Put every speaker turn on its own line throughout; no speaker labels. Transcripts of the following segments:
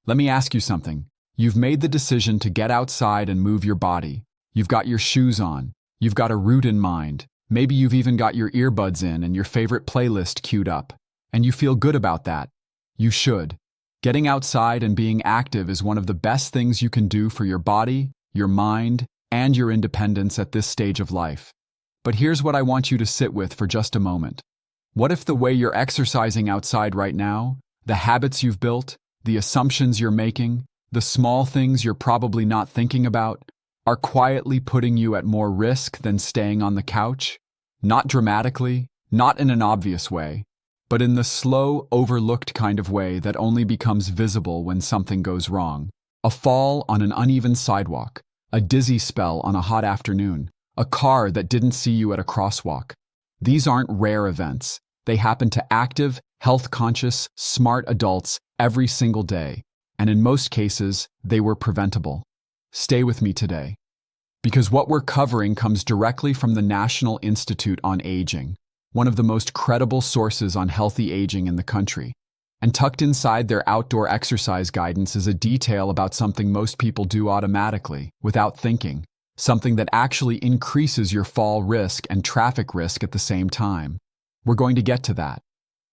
Let me ask you something. You've made the decision to get outside and move your body. You've got your shoes on. You've got a route in mind. Maybe you've even got your earbuds in and your favorite playlist queued up. And you feel good about that. You should. Getting outside and being active is one of the best things you can do for your body, your mind, and your independence at this stage of life. But here's what I want you to sit with for just a moment. What if the way you're exercising outside right now, the habits you've built, the assumptions you're making, the small things you're probably not thinking about, are quietly putting you at more risk than staying on the couch? Not dramatically, not in an obvious way, but in the slow, overlooked kind of way that only becomes visible when something goes wrong. A fall on an uneven sidewalk, a dizzy spell on a hot afternoon, a car that didn't see you at a crosswalk. These aren't rare events. They happen to active, health-conscious, smart adults every single day, and in most cases, they were preventable. Stay with me today, because what we're covering comes directly from the National Institute on Aging, one of the most credible sources on healthy aging in the country. And tucked inside their outdoor exercise guidance is a detail about something most people do automatically, without thinking, something that actually increases your fall risk and traffic risk at the same time. We're going to get to that.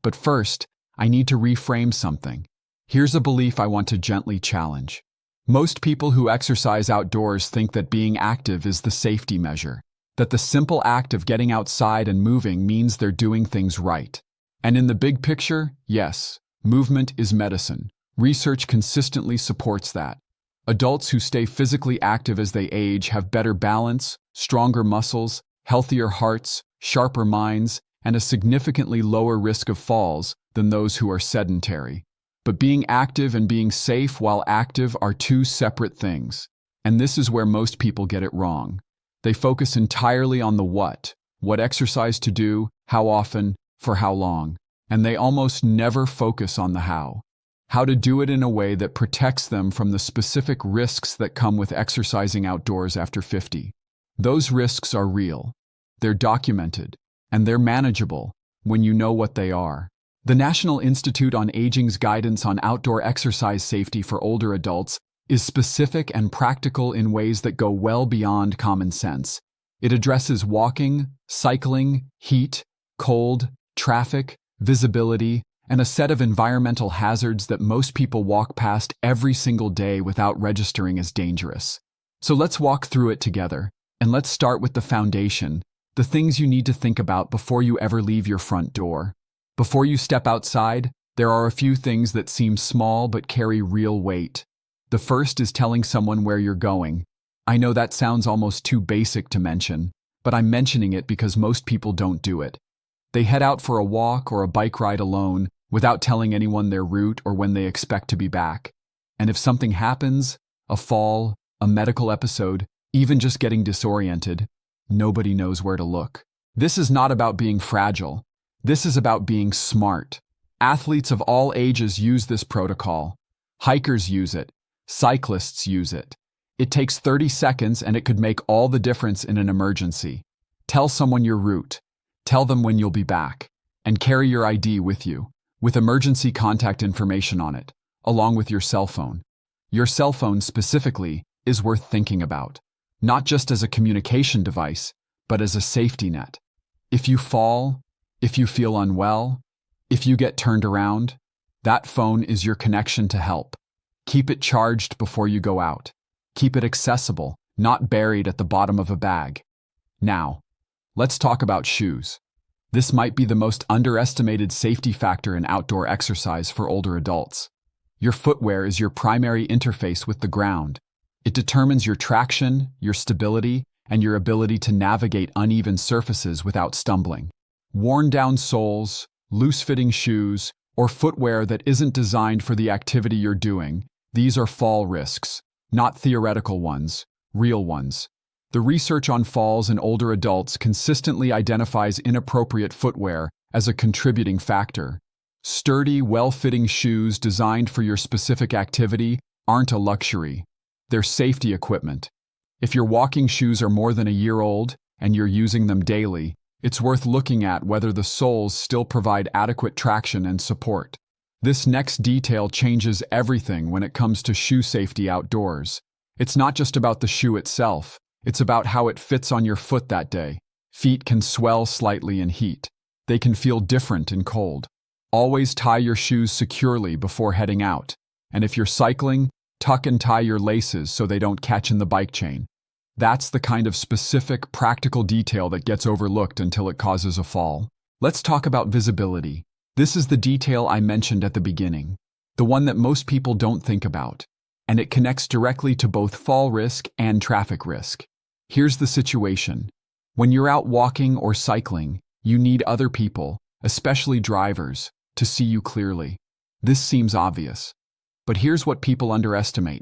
But first, I need to reframe something. Here's a belief I want to gently challenge. Most people who exercise outdoors think that being active is the safety measure, that the simple act of getting outside and moving means they're doing things right. And in the big picture, yes, movement is medicine. Research consistently supports that. Adults who stay physically active as they age have better balance, stronger muscles, healthier hearts, sharper minds, and a significantly lower risk of falls than those who are sedentary. But being active and being safe while active are two separate things. And this is where most people get it wrong. They focus entirely on the what exercise to do, how often, for how long. And they almost never focus on the how to do it in a way that protects them from the specific risks that come with exercising outdoors after 50. Those risks are real. They're documented. And they're manageable when you know what they are. The National Institute on Aging's guidance on outdoor exercise safety for older adults is specific and practical in ways that go well beyond common sense. It addresses walking, cycling, heat, cold, traffic, visibility, and a set of environmental hazards that most people walk past every single day without registering as dangerous. So let's walk through it together, and let's start with the foundation. The things you need to think about before you ever leave your front door. Before you step outside, there are a few things that seem small but carry real weight. The first is telling someone where you're going. I know that sounds almost too basic to mention, but I'm mentioning it because most people don't do it. They head out for a walk or a bike ride alone without telling anyone their route or when they expect to be back. And if something happens, a fall, a medical episode, even just getting disoriented, nobody knows where to look. This is not about being fragile. This is about being smart. Athletes of all ages use this protocol. Hikers use it. Cyclists use it. It takes 30 seconds and it could make all the difference in an emergency. Tell someone your route. Tell them when you'll be back. And carry your ID with you, with emergency contact information on it, along with your cell phone. Your cell phone specifically is worth thinking about. Not just as a communication device, but as a safety net. If you fall, if you feel unwell, if you get turned around, that phone is your connection to help. Keep it charged before you go out. Keep it accessible, not buried at the bottom of a bag. Now, let's talk about shoes. This might be the most underestimated safety factor in outdoor exercise for older adults. Your footwear is your primary interface with the ground. It determines your traction, your stability, and your ability to navigate uneven surfaces without stumbling. Worn-down soles, loose-fitting shoes, or footwear that isn't designed for the activity you're doing, these are fall risks, not theoretical ones, real ones. The research on falls in older adults consistently identifies inappropriate footwear as a contributing factor. Sturdy, well-fitting shoes designed for your specific activity aren't a luxury. They're safety equipment. If your walking shoes are more than a year old and you're using them daily, it's worth looking at whether the soles still provide adequate traction and support. This next detail changes everything when it comes to shoe safety outdoors. It's not just about the shoe itself, it's about how it fits on your foot that day. Feet can swell slightly in heat. They can feel different in cold. Always tie your shoes securely before heading out. And if you're cycling, tuck and tie your laces so they don't catch in the bike chain. That's the kind of specific, practical detail that gets overlooked until it causes a fall. Let's talk about visibility. This is the detail I mentioned at the beginning, the one that most people don't think about, and it connects directly to both fall risk and traffic risk. Here's the situation. When you're out walking or cycling, you need other people, especially drivers, to see you clearly. This seems obvious. But here's what people underestimate.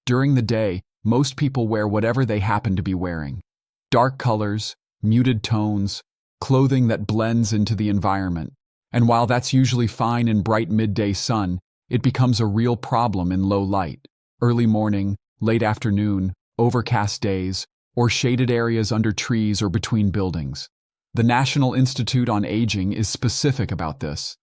During the day, most people wear whatever they happen to be wearing. Dark colors, muted tones, clothing that blends into the environment. And while that's usually fine in bright midday sun, it becomes a real problem in low light, early morning, late afternoon, overcast days, or shaded areas under trees or between buildings. The National Institute on Aging is specific about this.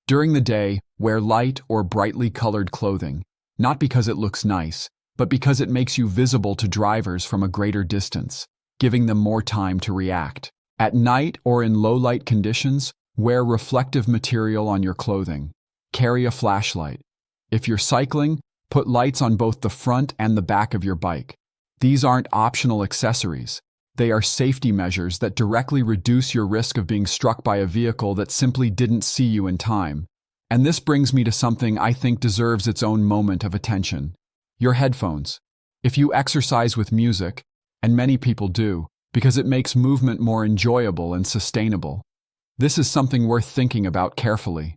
During the day, wear light or brightly colored clothing, not because it looks nice, but because it makes you visible to drivers from a greater distance, giving them more time to react. At night or in low-light conditions, wear reflective material on your clothing. Carry a flashlight. If you're cycling, put lights on both the front and the back of your bike. These aren't optional accessories. They are safety measures that directly reduce your risk of being struck by a vehicle that simply didn't see you in time. And this brings me to something I think deserves its own moment of attention. Your headphones. If you exercise with music, and many people do, because it makes movement more enjoyable and sustainable, this is something worth thinking about carefully.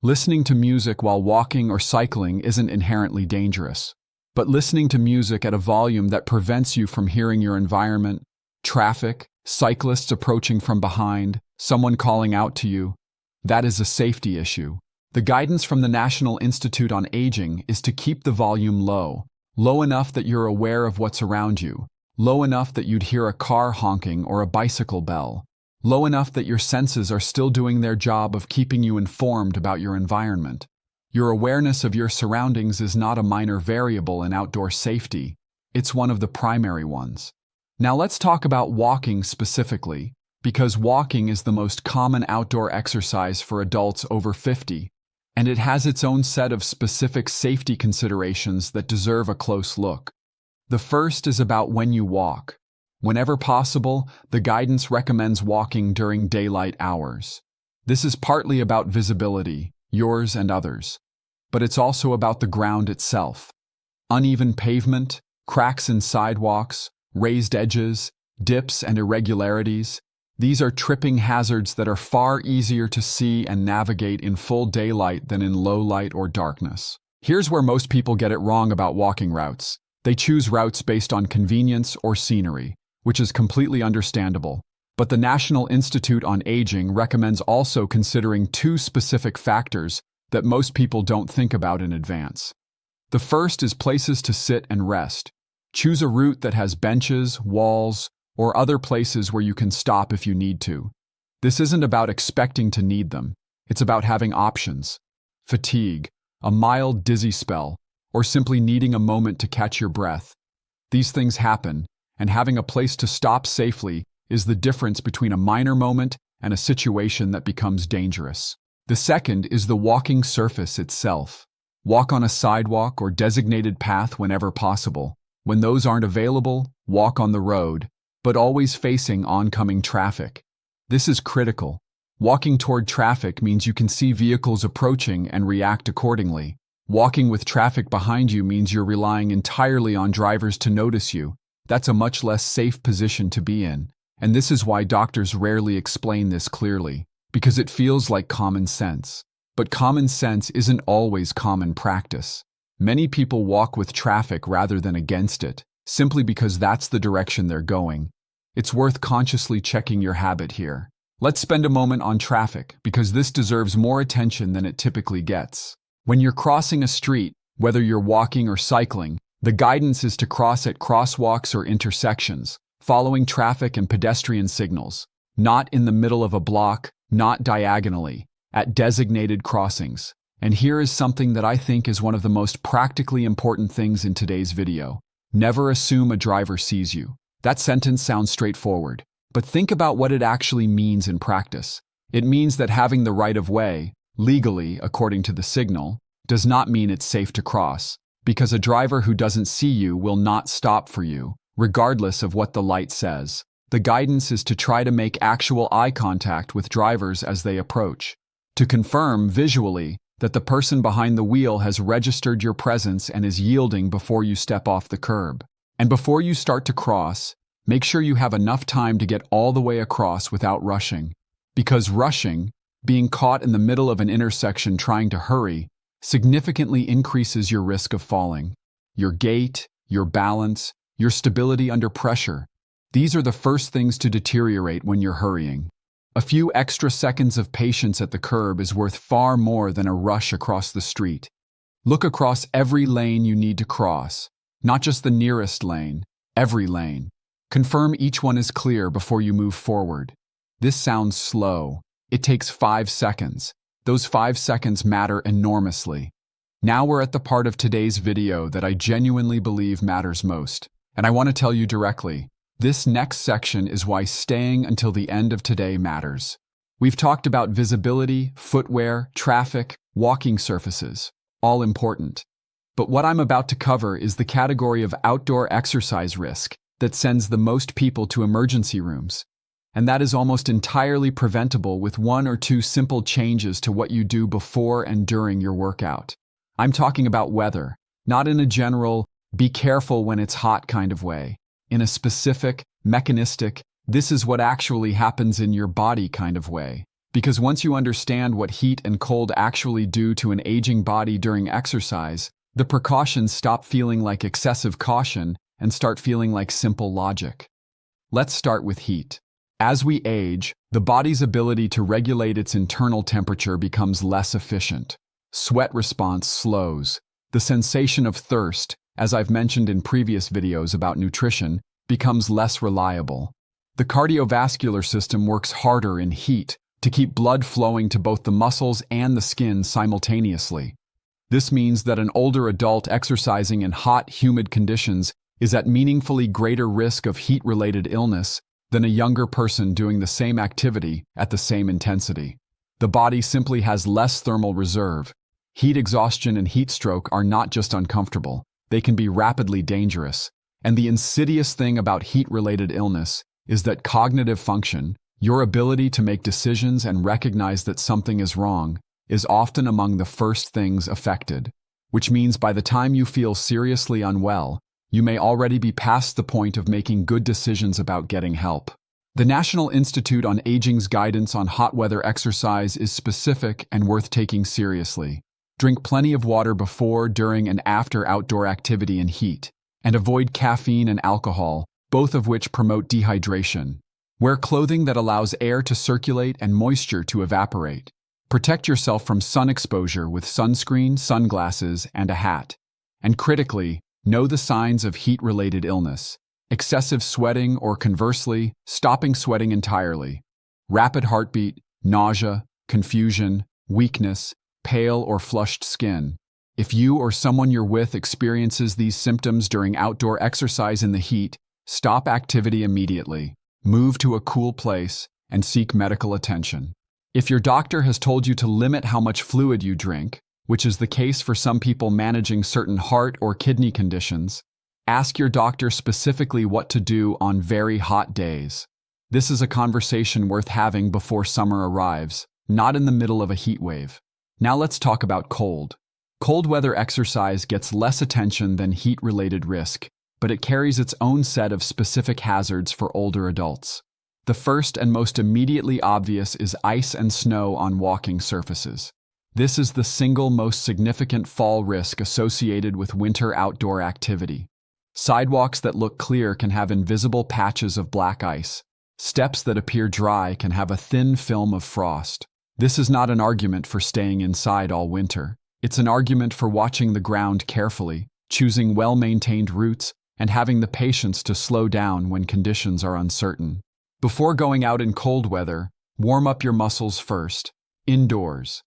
Listening to music while walking or cycling isn't inherently dangerous, but listening to music at a volume that prevents you from hearing your environment, traffic, cyclists approaching from behind, someone calling out to you, that is a safety issue. The guidance from the National Institute on Aging is to keep the volume low, low enough that you're aware of what's around you, low enough that you'd hear a car honking or a bicycle bell, low enough that your senses are still doing their job of keeping you informed about your environment. Your awareness of your surroundings is not a minor variable in outdoor safety, it's one of the primary ones. Now let's talk about walking specifically, because walking is the most common outdoor exercise for adults over 50, and it has its own set of specific safety considerations that deserve a close look. The first is about when you walk. Whenever possible, the guidance recommends walking during daylight hours. This is partly about visibility, yours and others, but it's also about the ground itself. Uneven pavement, cracks in sidewalks, raised edges, dips and irregularities. These are tripping hazards that are far easier to see and navigate in full daylight than in low light or darkness. Here's where most people get it wrong about walking routes. They choose routes based on convenience or scenery, which is completely understandable. But the National Institute on Aging recommends also considering two specific factors that most people don't think about in advance. The first is places to sit and rest. Choose a route that has benches, walls, or other places where you can stop if you need to. This isn't about expecting to need them. It's about having options. Fatigue, a mild dizzy spell, or simply needing a moment to catch your breath. These things happen, and having a place to stop safely is the difference between a minor moment and a situation that becomes dangerous. The second is the walking surface itself. Walk on a sidewalk or designated path whenever possible. When those aren't available, walk on the road, but always facing oncoming traffic. This is critical. Walking toward traffic means you can see vehicles approaching and react accordingly. Walking with traffic behind you means you're relying entirely on drivers to notice you. That's a much less safe position to be in, and this is why doctors rarely explain this clearly, because it feels like common sense. But common sense isn't always common practice. Many people walk with traffic rather than against it, simply because that's the direction they're going. It's worth consciously checking your habit here. Let's spend a moment on traffic, because this deserves more attention than it typically gets. When you're crossing a street, whether you're walking or cycling, the guidance is to cross at crosswalks or intersections, following traffic and pedestrian signals, not in the middle of a block, not diagonally, at designated crossings. And here is something that I think is one of the most practically important things in today's video. Never assume a driver sees you. That sentence sounds straightforward, but think about what it actually means in practice. It means that having the right of way, legally according to the signal, does not mean it's safe to cross, because a driver who doesn't see you will not stop for you, regardless of what the light says. The guidance is to try to make actual eye contact with drivers as they approach, to confirm visually that the person behind the wheel has registered your presence and is yielding before you step off the curb. And before you start to cross, make sure you have enough time to get all the way across without rushing. Because rushing, being caught in the middle of an intersection trying to hurry, significantly increases your risk of falling. Your gait, your balance, your stability under pressure. These are the first things to deteriorate when you're hurrying. A few extra seconds of patience at the curb is worth far more than a rush across the street. Look across every lane you need to cross, not just the nearest lane, every lane. Confirm each one is clear before you move forward. This sounds slow. It takes 5 seconds. Those 5 seconds matter enormously. Now we're at the part of today's video that I genuinely believe matters most. And I want to tell you directly, this next section is why staying until the end of today matters. We've talked about visibility, footwear, traffic, walking surfaces, all important. But what I'm about to cover is the category of outdoor exercise risk that sends the most people to emergency rooms. And that is almost entirely preventable with 1 or 2 simple changes to what you do before and during your workout. I'm talking about weather, not in a general, be careful when it's hot kind of way. In a specific, mechanistic, this is what actually happens in your body kind of way. Because once you understand what heat and cold actually do to an aging body during exercise, the precautions stop feeling like excessive caution and start feeling like simple logic. Let's start with heat. As we age, the body's ability to regulate its internal temperature becomes less efficient. Sweat response slows. The sensation of thirst, as I've mentioned in previous videos about nutrition, becomes less reliable. The cardiovascular system works harder in heat to keep blood flowing to both the muscles and the skin simultaneously. This means that an older adult exercising in hot, humid conditions is at meaningfully greater risk of heat-related illness than a younger person doing the same activity at the same intensity. The body simply has less thermal reserve. Heat exhaustion and heat stroke are not just uncomfortable. They can be rapidly dangerous. And the insidious thing about heat-related illness is that cognitive function, your ability to make decisions and recognize that something is wrong, is often among the first things affected. Which means by the time you feel seriously unwell, you may already be past the point of making good decisions about getting help. The National Institute on Aging's guidance on hot weather exercise is specific and worth taking seriously. Drink plenty of water before, during, and after outdoor activity and heat, and avoid caffeine and alcohol, both of which promote dehydration. Wear clothing that allows air to circulate and moisture to evaporate. Protect yourself from sun exposure with sunscreen, sunglasses, and a hat. And critically, know the signs of heat-related illness. Excessive sweating or conversely, stopping sweating entirely. Rapid heartbeat, nausea, confusion, weakness, pale or flushed skin. If you or someone you're with experiences these symptoms during outdoor exercise in the heat, stop activity immediately, move to a cool place, and seek medical attention. If your doctor has told you to limit how much fluid you drink, which is the case for some people managing certain heart or kidney conditions, ask your doctor specifically what to do on very hot days. This is a conversation worth having before summer arrives, not in the middle of a heat wave. Now let's talk about cold. Cold weather exercise gets less attention than heat-related risk, but it carries its own set of specific hazards for older adults. The first and most immediately obvious is ice and snow on walking surfaces. This is the single most significant fall risk associated with winter outdoor activity. Sidewalks that look clear can have invisible patches of black ice. Steps that appear dry can have a thin film of frost. This is not an argument for staying inside all winter. It's an argument for watching the ground carefully, choosing well-maintained routes, and having the patience to slow down when conditions are uncertain. Before going out in cold weather, warm up your muscles first, indoors.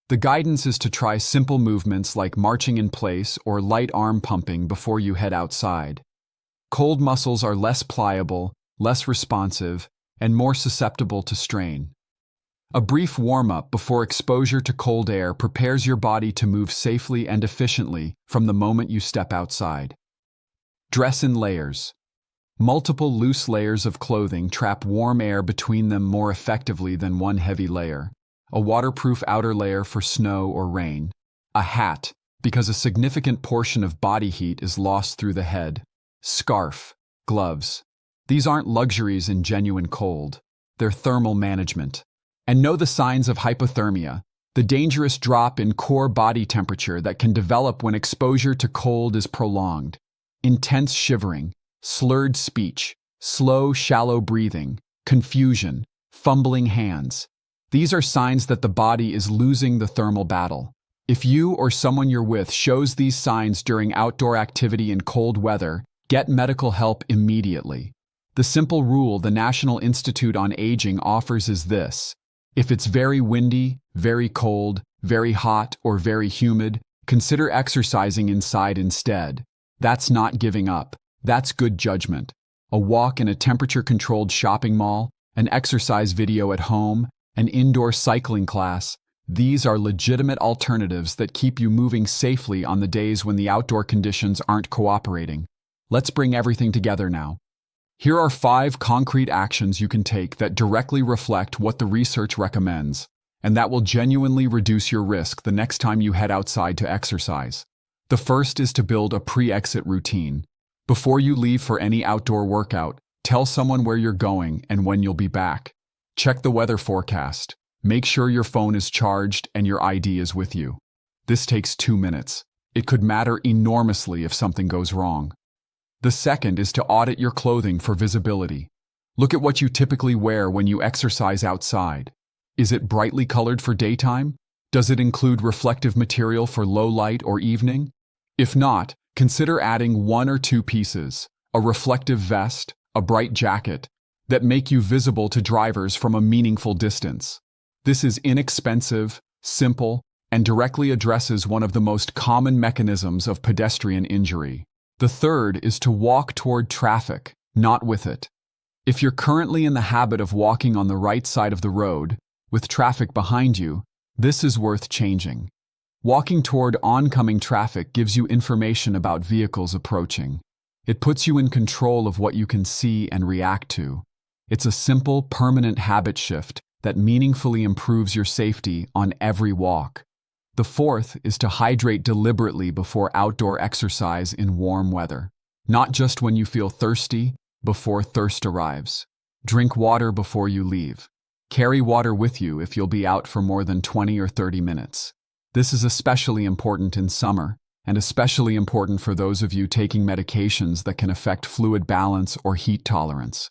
The guidance is to try simple movements like marching in place or light arm pumping before you head outside. Cold muscles are less pliable, less responsive, and more susceptible to strain. A brief warm-up before exposure to cold air prepares your body to move safely and efficiently from the moment you step outside. Dress in layers. Multiple loose layers of clothing trap warm air between them more effectively than one heavy layer. A waterproof outer layer for snow or rain. A hat, because a significant portion of body heat is lost through the head. Scarf. Gloves. These aren't luxuries in genuine cold. They're thermal management. And know the signs of hypothermia, the dangerous drop in core body temperature that can develop when exposure to cold is prolonged. Intense shivering, slurred speech, slow, shallow breathing, confusion, fumbling hands. These are signs that the body is losing the thermal battle. If you or someone you're with shows these signs during outdoor activity in cold weather, get medical help immediately. The simple rule the National Institute on Aging offers is this: if it's very windy, very cold, very hot, or very humid, consider exercising inside instead. That's not giving up. That's good judgment. A walk in a temperature-controlled shopping mall, an exercise video at home, an indoor cycling class, these are legitimate alternatives that keep you moving safely on the days when the outdoor conditions aren't cooperating. Let's bring everything together now. Here are 5 concrete actions you can take that directly reflect what the research recommends, and that will genuinely reduce your risk the next time you head outside to exercise. The first is to build a pre-exit routine. Before you leave for any outdoor workout, tell someone where you're going and when you'll be back. Check the weather forecast. Make sure your phone is charged and your ID is with you. This takes 2 minutes. It could matter enormously if something goes wrong. The second is to audit your clothing for visibility. Look at what you typically wear when you exercise outside. Is it brightly colored for daytime? Does it include reflective material for low light or evening? If not, consider adding 1 or 2 pieces, a reflective vest, a bright jacket, that make you visible to drivers from a meaningful distance. This is inexpensive, simple, and directly addresses one of the most common mechanisms of pedestrian injury. The third is to walk toward traffic, not with it. If you're currently in the habit of walking on the right side of the road, with traffic behind you, this is worth changing. Walking toward oncoming traffic gives you information about vehicles approaching. It puts you in control of what you can see and react to. It's a simple, permanent habit shift that meaningfully improves your safety on every walk. The fourth is to hydrate deliberately before outdoor exercise in warm weather. Not just when you feel thirsty, before thirst arrives. Drink water before you leave. Carry water with you if you'll be out for more than 20 or 30 minutes. This is especially important in summer, and especially important for those of you taking medications that can affect fluid balance or heat tolerance.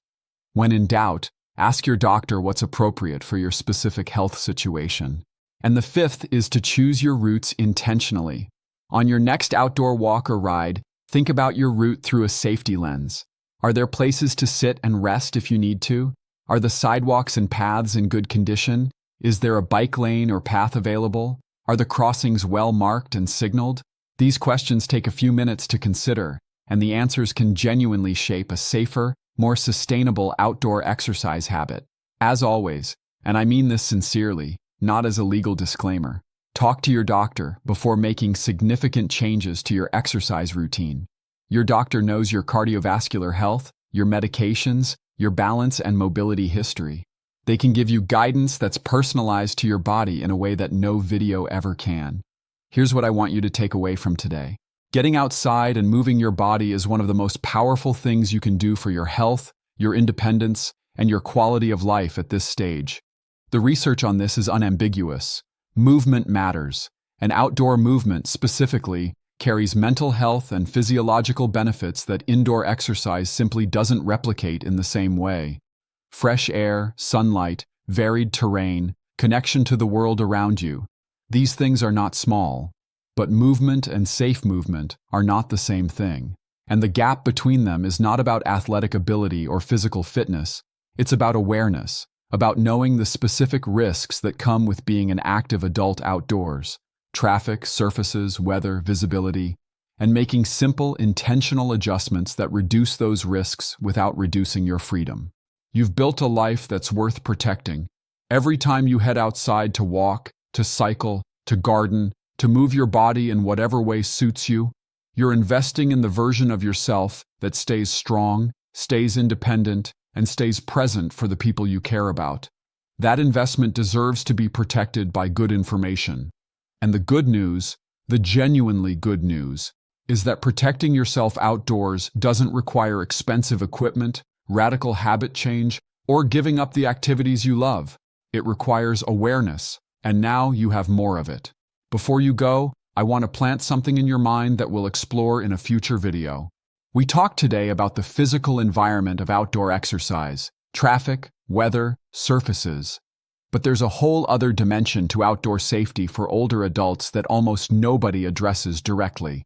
When in doubt, ask your doctor what's appropriate for your specific health situation. And the fifth is to choose your routes intentionally. On your next outdoor walk or ride, think about your route through a safety lens. Are there places to sit and rest if you need to? Are the sidewalks and paths in good condition? Is there a bike lane or path available? Are the crossings well marked and signaled? These questions take a few minutes to consider, and the answers can genuinely shape a safer, more sustainable outdoor exercise habit. As always, and I mean this sincerely, not as a legal disclaimer, talk to your doctor before making significant changes to your exercise routine. Your doctor knows your cardiovascular health, your medications, your balance and mobility history. They can give you guidance that's personalized to your body in a way that no video ever can. Here's what I want you to take away from today. Getting outside and moving your body is one of the most powerful things you can do for your health, your independence, and your quality of life at this stage. The research on this is unambiguous. Movement matters, and outdoor movement specifically carries mental health and physiological benefits that indoor exercise simply doesn't replicate in the same way. Fresh air, sunlight, varied terrain, connection to the world around you. These things are not small, but movement and safe movement are not the same thing. And the gap between them is not about athletic ability or physical fitness. It's about awareness. about knowing the specific risks that come with being an active adult outdoors: traffic, surfaces, weather, visibility, and making simple, intentional adjustments that reduce those risks without reducing your freedom. You've built a life that's worth protecting. Every time you head outside to walk, to cycle, to garden, to move your body in whatever way suits you, you're investing in the version of yourself that stays strong, stays independent, and stays present for the people you care about. That investment deserves to be protected by good information. And the good news, the genuinely good news, is that protecting yourself outdoors doesn't require expensive equipment, radical habit change, or giving up the activities you love. It requires awareness, and now you have more of it. Before you go, I want to plant something in your mind that we'll explore in a future video. We talked today about the physical environment of outdoor exercise: traffic, weather, surfaces. But there's a whole other dimension to outdoor safety for older adults that almost nobody addresses directly.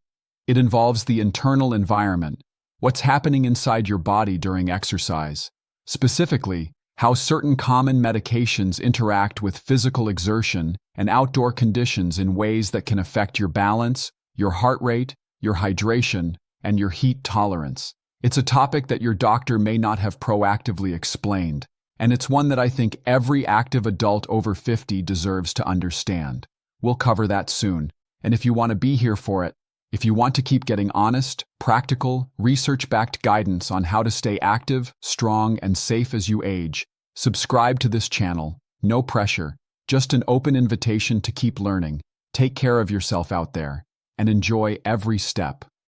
It involves the internal environment, what's happening inside your body during exercise. Specifically, how certain common medications interact with physical exertion and outdoor conditions in ways that can affect your balance, your heart rate, your hydration, and your heat tolerance. It's a topic that your doctor may not have proactively explained, and it's one that I think every active adult over 50 deserves to understand. We'll cover that soon, and if you want to be here for it, if you want to keep getting honest, practical, research-backed guidance on how to stay active, strong, and safe as you age, subscribe to this channel. No pressure, just an open invitation to keep learning. Take care of yourself out there, and enjoy every step.